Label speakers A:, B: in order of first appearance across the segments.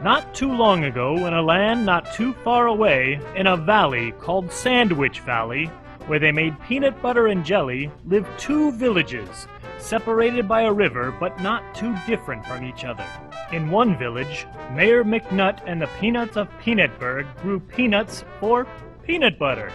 A: Not too long ago, in a land not too far away, in a valley called Sandwich Valley, where they made peanut butter and jelly, lived two villages, separated by a river but not too different from each other. In one village, Mayor McNutt and the Peanuts of Peanutburg grew peanuts for peanut butter.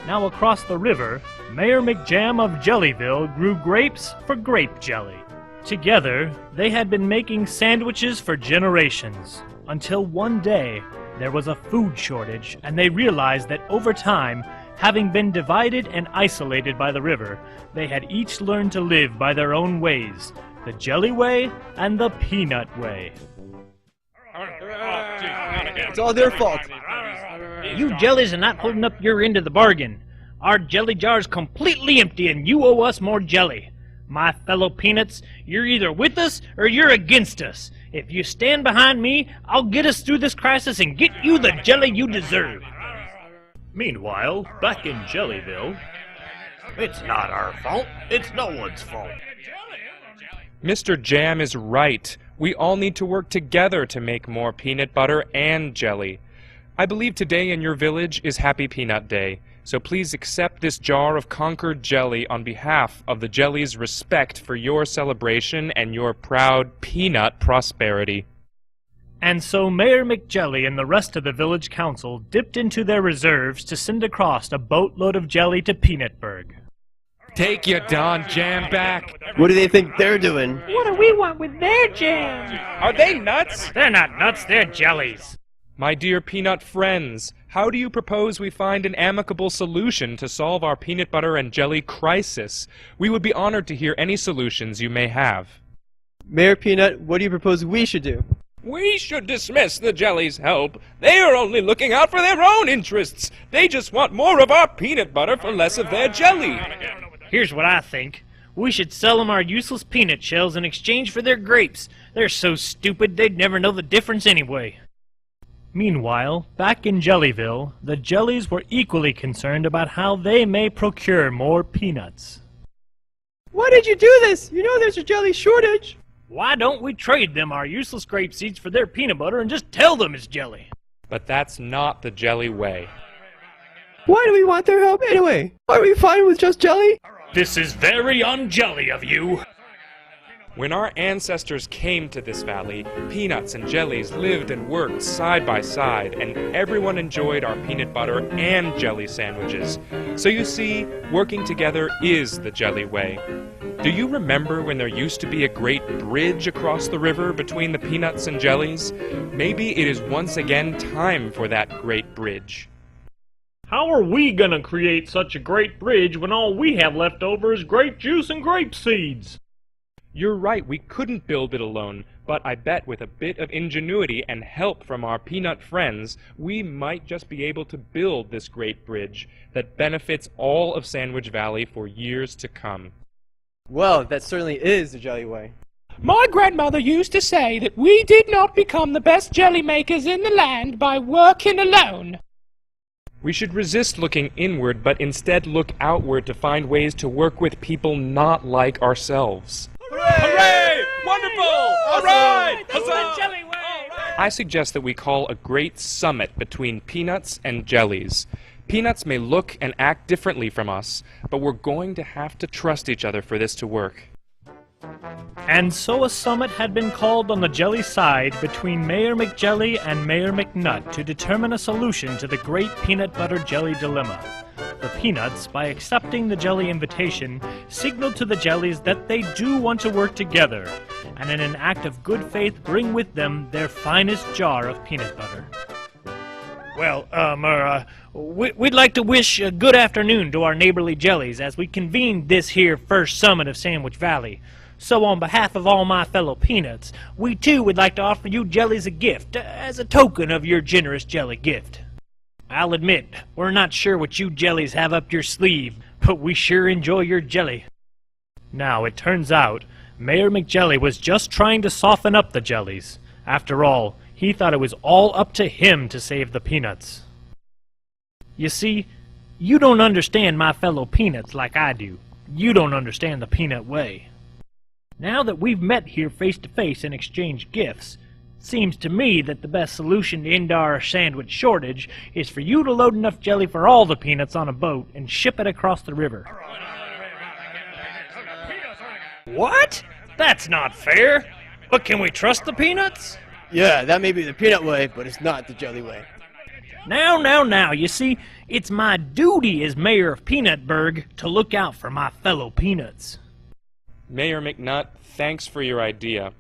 A: Now across the river, Mayor McJam of Jellyville grew grapes for grape jelly. Together, they had been making sandwiches for generations, until one day there was a food shortage and they realized that over time, having been divided and isolated by the river, they had each learned to live by their own ways, the jelly way and the peanut way.
B: It's all their fault.
C: You jellies are not holding up your end of the bargain. Our jelly jar's completely empty and you owe us more jelly. My fellow peanuts, you're either with us or you're against us. If you stand behind me, I'll get us through this crisis and get you the jelly you deserve.
A: Meanwhile, back in Jellyville,
D: It's not our fault. It's no one's fault.
E: Mr. Jam is right. We all need to work together to make more peanut butter and jelly. I believe today in your village is Happy Peanut Day, so please accept this jar of Concord jelly on behalf of the jelly's respect for your celebration and your proud peanut prosperity.
A: and so Mayor McJelly and the rest of the village council dipped into their reserves to send across a boatload of jelly to Peanutburg.
E: Take your Don Jam back!
B: What do they think they're doing?
C: What do we want with their jam?
E: Are they nuts?
C: They're not nuts, they're jellies.
E: My dear peanut friends, how do you propose we find an amicable solution to solve our peanut butter and jelly crisis? We would be honored to hear any solutions you may have.
B: Mayor Peanut, what do you propose we should do?
E: We should dismiss the jelly's help. They are only looking out for their own interests. They just want more of our peanut butter for less of their jelly.
C: Here's what I think. We should sell them our useless peanut shells in exchange for their grapes. They're so stupid they'd never know the difference anyway.
A: Meanwhile, back in Jellyville, the jellies were equally concerned about how they may procure more peanuts.
B: Why did you do this? You know there's a jelly shortage.
C: Why don't we trade them our useless grape seeds for their peanut butter and just tell them it's jelly?
E: But that's not the jelly way.
B: Why do we want their help anyway? Aren't we fine with just jelly?
A: This is very unjelly of you.
E: When our ancestors came to this valley, peanuts and jellies lived and worked side by side, and everyone enjoyed our peanut butter and jelly sandwiches. So you see, working together is the jelly way. Do you remember when there used to be a great bridge across the river between the peanuts and jellies? Maybe it is once again time for that great bridge.
A: How are we gonna create such a great bridge when all we have left over is grape juice and grape seeds?
E: You're right, we couldn't build it alone, but I bet with a bit of ingenuity and help from our peanut friends, we might just be able to build this great bridge that benefits all of Sandwich Valley for years to come.
B: Well, that certainly is the jelly way.
F: My grandmother used to say that we did not become the best jelly makers in the land by working alone.
E: We should resist looking inward, but instead look outward to find ways to work with people not like ourselves. Hooray! Wonderful! All right!
C: That's the jelly way!
E: I suggest that we call a great summit between peanuts and jellies. Peanuts may look and act differently from us, but we're going to have to trust each other for this to work.
A: And so a summit had been called on the jelly side between Mayor McJelly and Mayor McNutt to determine a solution to the great peanut butter jelly dilemma. The peanuts, by accepting the jelly invitation, signaled to the jellies that they do want to work together, and in an act of good faith bring with them their finest jar of peanut butter.
C: Well, we'd like to wish a good afternoon to our neighborly jellies as we convene this here first summit of Sandwich Valley. So on behalf of all my fellow peanuts, we too would like to offer you jellies a gift, as a token of your generous jelly gift. I'll admit, we're not sure what you jellies have up your sleeve, but we sure enjoy your jelly.
A: Now, it turns out, Mayor McJelly was just trying to soften up the jellies. After all, he thought it was all up to him to save the peanuts.
C: You see, you don't understand my fellow peanuts like I do. You don't understand the peanut way. Now that we've met here face to face and exchanged gifts, Seems to me that the best solution to end our sandwich shortage is for you to load enough jelly for all the peanuts on a boat and ship it across the river.
A: What? That's not fair. But can we trust the peanuts?
B: Yeah, that may be the peanut way, but it's not the jelly way.
C: Now, you see, it's my duty as mayor of Peanutburg to look out for my fellow peanuts.
E: Mayor McNutt, thanks for your idea.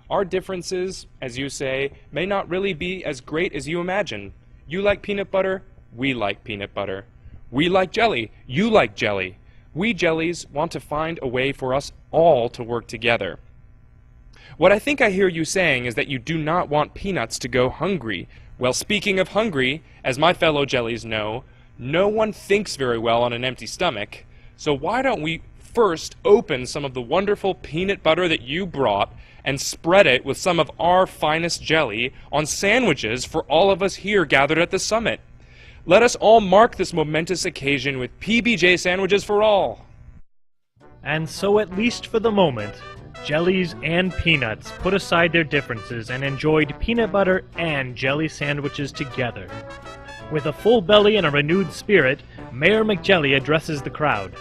E: Our differences, as you say, may not really be as great as you imagine. You like peanut butter, we like peanut butter. We like jelly, you like jelly. We jellies want to find a way for us all to work together. What I think I hear you saying is that you do not want peanuts to go hungry. Well, speaking of hungry, as my fellow jellies know, no one thinks very well on an empty stomach. So why don't we first open some of the wonderful peanut butter that you brought and spread it with some of our finest jelly on sandwiches for all of us here gathered at the summit. Let us all mark this momentous occasion with PBJ sandwiches for all.
A: And so, at least for the moment, jellies and peanuts put aside their differences and enjoyed peanut butter and jelly sandwiches together. With a full belly and a renewed spirit, Mayor McJelly addresses the crowd.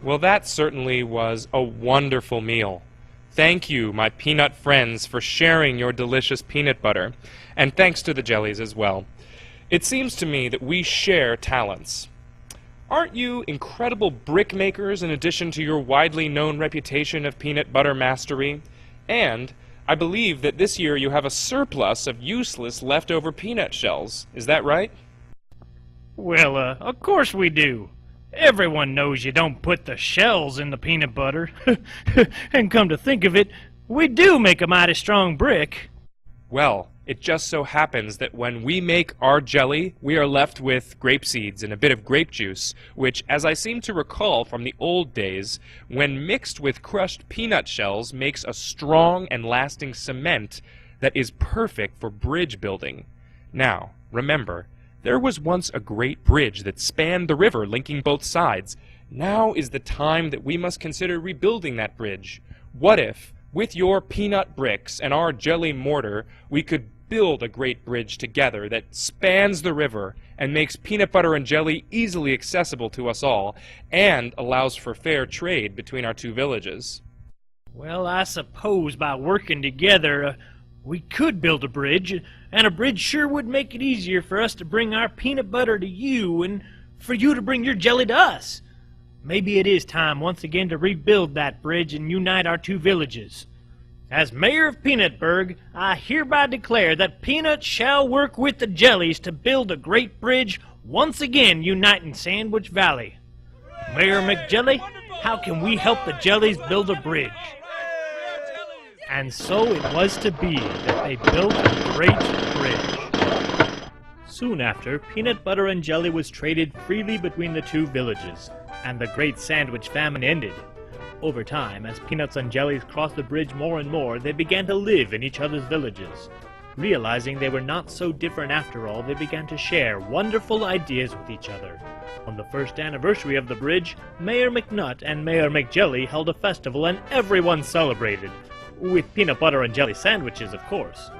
E: Well, that certainly was a wonderful meal. Thank you, my peanut friends, for sharing your delicious peanut butter, and thanks to the jellies as well. It seems to me that we share talents. Aren't you incredible brick makers in addition to your widely known reputation of peanut butter mastery? And I believe that this year you have a surplus of useless leftover peanut shells. Is that right?
A: Well, of course we do. Everyone knows you don't put the shells in the peanut butter. And come to think of it, we do make a mighty strong brick.
E: Well, it just so happens that when we make our jelly, we are left with grape seeds and a bit of grape juice, which, as I seem to recall from the old days, when mixed with crushed peanut shells, makes a strong and lasting cement that is perfect for bridge building. Now, remember, there was once a great bridge that spanned the river, linking both sides. Now is the time that we must consider rebuilding that bridge. What if, with your peanut bricks and our jelly mortar, we could build a great bridge together that spans the river and makes peanut butter and jelly easily accessible to us all, and allows for fair trade between our two villages?
C: Well, I suppose by working together, we could build a bridge, and a bridge sure would make it easier for us to bring our peanut butter to you and for you to bring your jelly to us. Maybe it is time once again to rebuild that bridge and unite our two villages. As mayor of Peanutburg, I hereby declare that peanuts shall work with the jellies to build a great bridge, once again uniting Sandwich Valley. Mayor McJelly, how can we help the jellies build a bridge? And so it was to be that they built a great bridge. Soon after, peanut butter and jelly was traded freely between the two villages, and the great sandwich famine ended. Over time, as peanuts and jellies crossed the bridge more and more, they began to live in each other's villages. Realizing they were not so different after all, they began to share wonderful ideas with each other. On the first anniversary of the bridge, Mayor McNutt and Mayor McJelly held a festival and everyone celebrated. With peanut butter and jelly sandwiches, of course.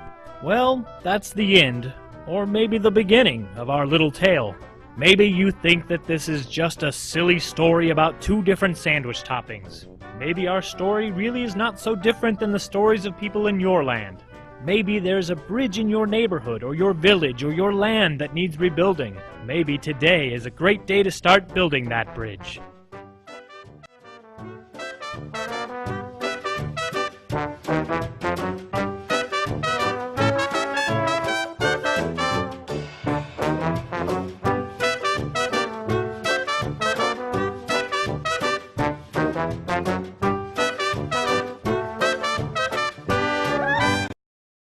C: Well, that's the end, or maybe the beginning, of our little tale. Maybe you think that this is just a silly story about two different sandwich toppings. Maybe our story really is not so different than the stories of people in your land. Maybe there's a bridge in your neighborhood, or your village, or your land that needs rebuilding. Maybe today is a great day to start building that bridge.